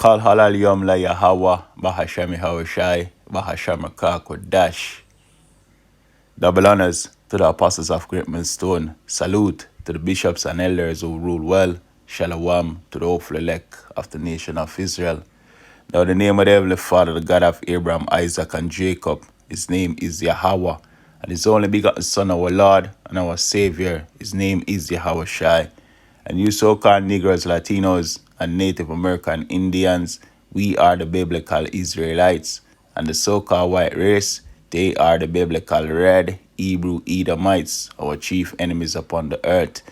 Kal halal yom la Yahweh, Bahashami Hawashai, Bahasham Kodash. Double honors to the apostles of Great Millstone. Salute to the bishops and elders who rule well. Shalom to the hopeful elect of the nation of Israel. Now the name of the Heavenly Father, the God of Abraham, Isaac, and Jacob, his name is Yahweh, and his only begotten Son, our Lord and our Savior, his name is Yahweh Shai. And you so-called Negroes, Latinos, and Native American Indians, we are the biblical Israelites. And the so-called white race, they are the biblical red Hebrew Edomites, our chief enemies upon the earth.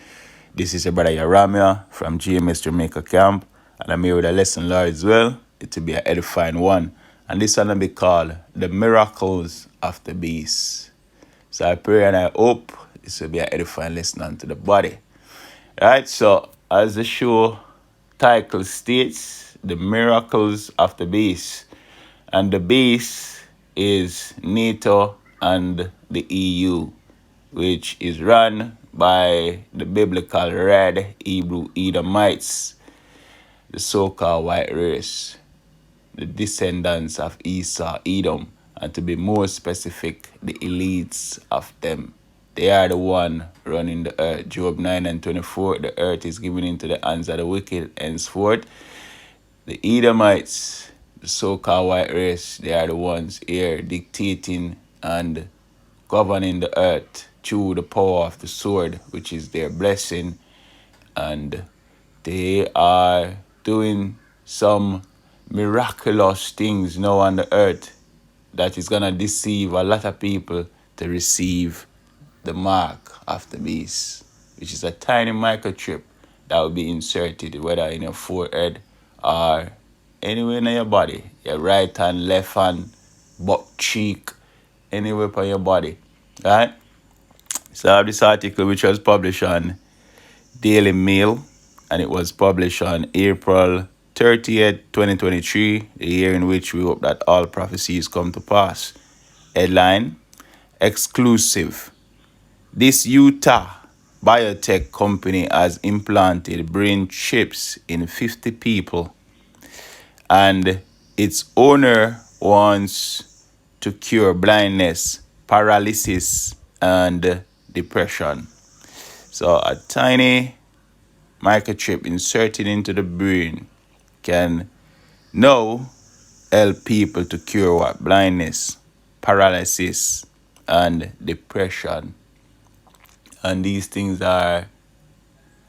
This is your brother Yaramia from GMS Jamaica Camp, and I'm here with a lesson, Lord, as well. It will be an edifying one. And this one will be called The Miracles of the Beast. So I pray and I hope this will be an edifying lesson unto the body. Right, so as the show title states, The Miracles of the Beast. And the beast is NATO and the EU, which is run by the biblical red Hebrew Edomites, the so-called white race, the descendants of Esau, Edom, and to be more specific, the elites of them. They are the one running the earth. Job 9:24, the earth is given into the hands of the wicked. Henceforth, the Edomites, the so-called white race, they are the ones here dictating and governing the earth through the power of the sword, which is their blessing. And they are doing some miraculous things now on the earth that is going to deceive a lot of people to receive the mark of the beast, which is a tiny microchip that will be inserted whether in your forehead or anywhere in your body, your right hand, left hand, butt cheek, anywhere on your body, right? So I have this article which was published on Daily Mail, and it was published on April 30th, 2023, the year in which we hope that all prophecies come to pass. Headline, exclusive. This Utah biotech company has implanted brain chips in 50 people, and its owner wants to cure blindness, paralysis, and depression. So a tiny microchip inserted into the brain can now help people to cure what? Blindness, paralysis, and depression. And these things are,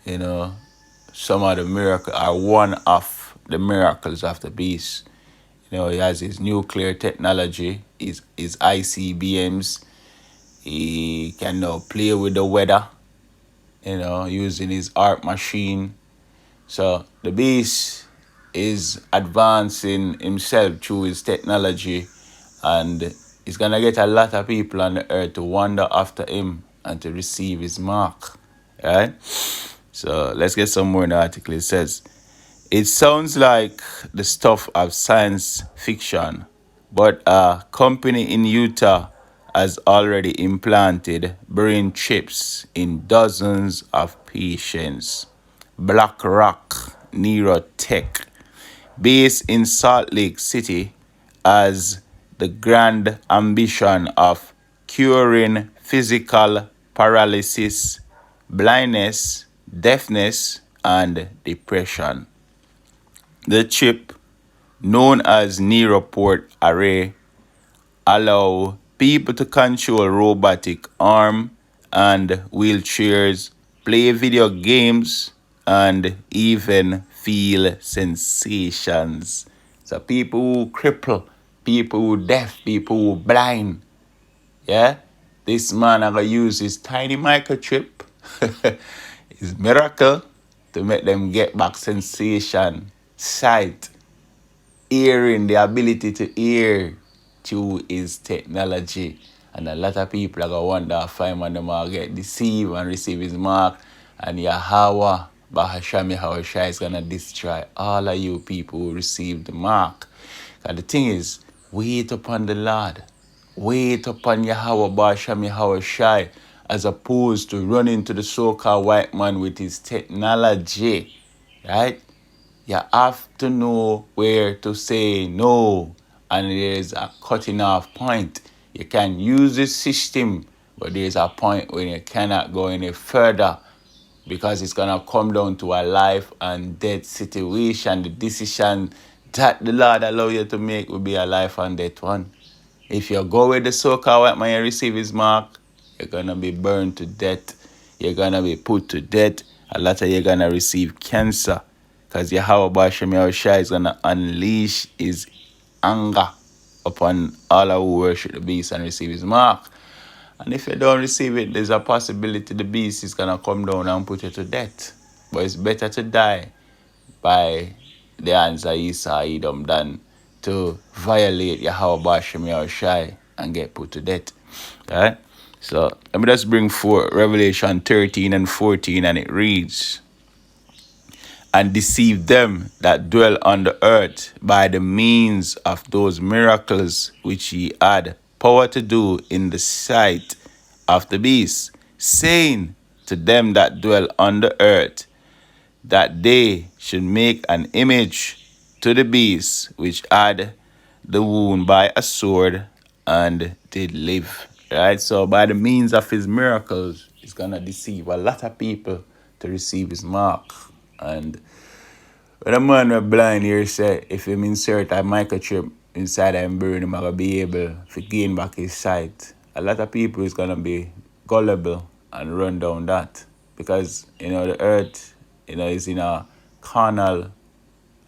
some of the miracles, are one of the miracles of the beast. He has his nuclear technology, his ICBMs. He can now play with the weather, using his art machine. So the beast is advancing himself through his technology, and he's going to get a lot of people on the earth to wander after him and to receive his mark, right? So let's get some more in the article. It says, it sounds like the stuff of science fiction, but a company in Utah has already implanted brain chips in dozens of patients. BlackRock Neurotech, based in Salt Lake City, has the grand ambition of curing physical paralysis, blindness, deafness, and depression. The chip, known as Neuroport Array, allow people to control robotic arm and wheelchairs, play video games, and even feel sensations. So people who cripple, people who deaf, people who blind, yeah, this man are gonna use his tiny microchip, his miracle, to make them get back sensation, sight, hearing, the ability to hear through his technology. And a lot of people are going to wonder if when them all get deceived and receive his mark, and Yahweh, Bahashami Hawashai, is going to destroy all of you people who receive the mark. And the thing is, wait upon the Lord. Wait upon Yahweh, Bahashami Hawashai, as opposed to running to the so-called white man with his technology, right? You have to know where to say no, and there's a cutting off point. You can use this system, but there's a point when you cannot go any further because it's gonna come down to a life and death situation. The decision that the Lord allow you to make will be a life and death one. If you go with the so-called white man, you receive his mark, you're gonna be burned to death. You're gonna be put to death. A lot of you gonna receive cancer. Because Yahweh Shem Yahushua is gonna unleash his anger upon all who worship the beast and receive his mark. And if you don't receive it, there's a possibility the beast is gonna come down and put you to death. But it's better to die by the hands of Esau Edom than to violate Yahweh Shem Yahushai and get put to death. Alright? So let me just bring forth Revelation 13 and 14, and it reads, and deceive them that dwell on the earth by the means of those miracles which ye had power to do in the sight of the beast, saying to them that dwell on the earth, that they should make an image to the beast which had the wound by a sword and did live. Right? So by the means of his miracles, he's gonna deceive a lot of people to receive his mark. And when a man was blind here say if him insert a microchip inside him brain, him gonna be able to gain back his sight. A lot of people is gonna be gullible and run down that. Because the earth, is in a carnal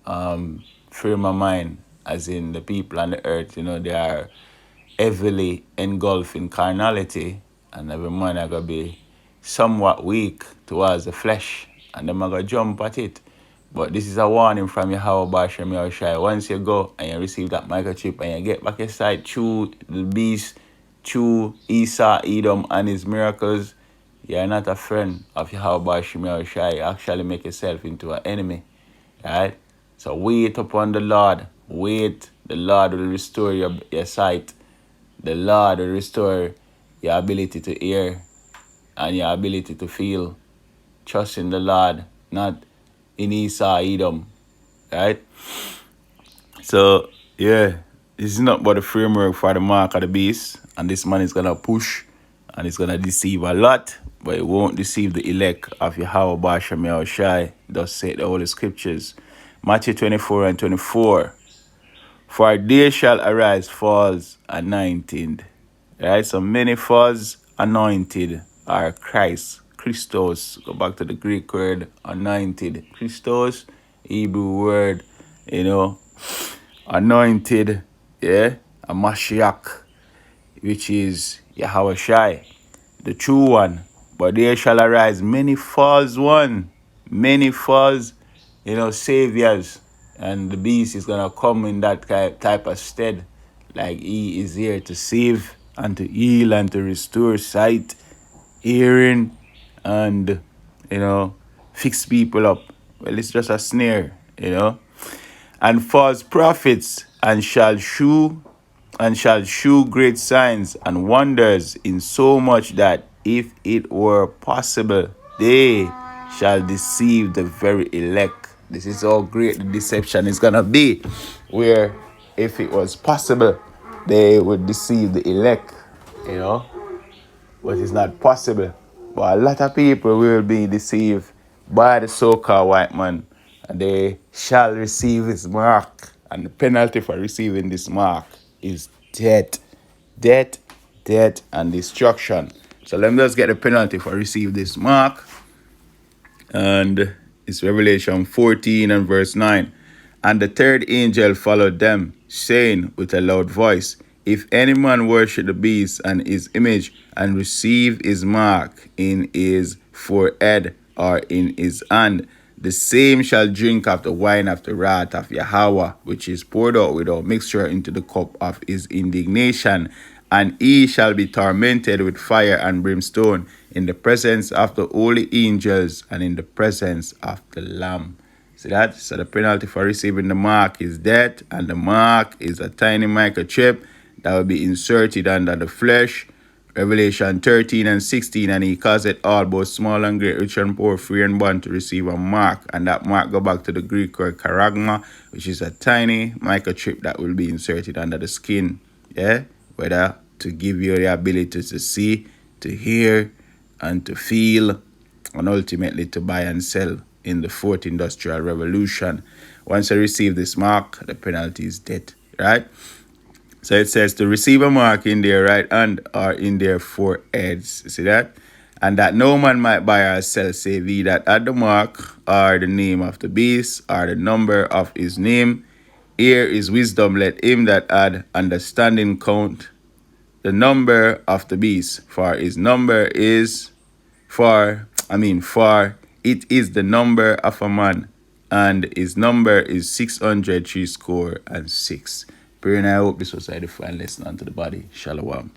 frame of mind, as in the people on the earth, they are heavily engulfed in carnality, and every man are gonna be somewhat weak towards the flesh, and them are gonna jump at it. But this is a warning from Yahweh Bashem Yahushai. Once you go and you receive that microchip and you get back your sight through the beast, through Esau, Edom, and his miracles, you're not a friend of Yahweh Bashem Yahushai. You actually make yourself into an enemy. Right? So wait upon the Lord. Wait. The Lord will restore your sight. The Lord will restore your ability to hear and your ability to feel. Trust in the Lord, not in Esau, Edom. Right? So, yeah, this is not but the framework for the mark of the beast. And this man is going to push and it's going to deceive a lot, but it won't deceive the elect of Yahweh Bashem Yahushai. Thus say the Holy Scriptures. Matthew 24 and 24. For there shall arise false anointed. Right? So many false anointed are Christ. Christos. Go back to the Greek word anointed. Christos, Hebrew word, anointed, yeah, a Mashiach, which is Yahweh Shai, the true one. But there shall arise many false many false, saviors. And the beast is going to come in that type of stead. Like he is here to save and to heal and to restore sight, hearing, and, fix people up. Well, it's just a snare. And false prophets, and shall shew great signs and wonders, in so much that if it were possible, they shall deceive the very elect. This is how great the deception is gonna be, where if it was possible, they would deceive the elect, but it's not possible. But a lot of people will be deceived by the so-called white man, and they shall receive his mark. And the penalty for receiving this mark is death. Death, death, and destruction. So let me just get the penalty for receiving this mark. And it's Revelation 14 and verse 9. And the third angel followed them, saying with a loud voice, if any man worship the beast and his image, and receive his mark in his forehead or in his hand, the same shall drink of the wine of the wrath of Yahweh, which is poured out without mixture into the cup of his indignation. And he shall be tormented with fire and brimstone in the presence of the holy angels and in the presence of the Lamb. See that? So the penalty for receiving the mark is death, and the mark is a tiny microchip that will be inserted under the flesh, Revelation 13 and 16, and he causeth all, both small and great, rich and poor, free and bond, to receive a mark. And that mark go back to the Greek word charagma, which is a tiny microchip that will be inserted under the skin. Yeah? Whether to give you the ability to see, to hear, and to feel, and ultimately to buy and sell in the fourth industrial revolution. Once you receive this mark, the penalty is death. Right? So it says to receive a mark in their right hand or in their foreheads. You see that? And that no man might buy or sell, save he that had the mark, or the name of the beast, or the number of his name. Here is wisdom, let him that had understanding count the number of the beast, for his number is for it is the number of a man, and his number is 600 three score and six. Pray and I hope this was a edifying lesson unto the body. Shalom.